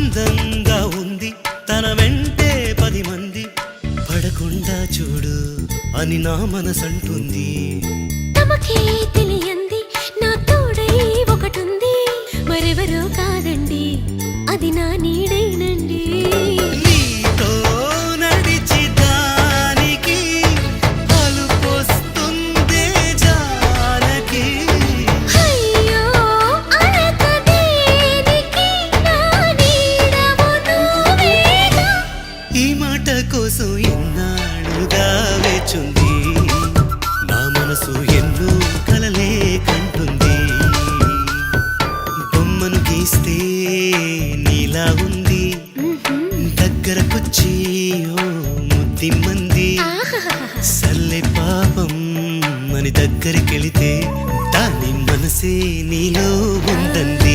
అందంగా ఉంది తన వెంటే 10 మంది పడకుండా చూడు అని నా మనసంటుంది. తమకే తెలియంది నా తోడై ఒకటుంది, మరెవరో కాదండి అది నా నీడైనండి. నీతో నడిచి దానికి అలుపొస్తుందే జానకి. అయ్యో అనక దేనికి నా నీడవు నువ్వేగా. ఈ మాట కోసం ఎన్నాళ్ళుగా వేచుంది నా మనసు ఎన్నో కలలే కంటుంది. బొమ్మను గీస్తే నీలా ఉంది దగ్గరకొచ్చి ఓ ముద్దిమ్మంది. సల్లే పాపం అని దగ్గరికెళితే దాని మనసే నీలో ఉందంది.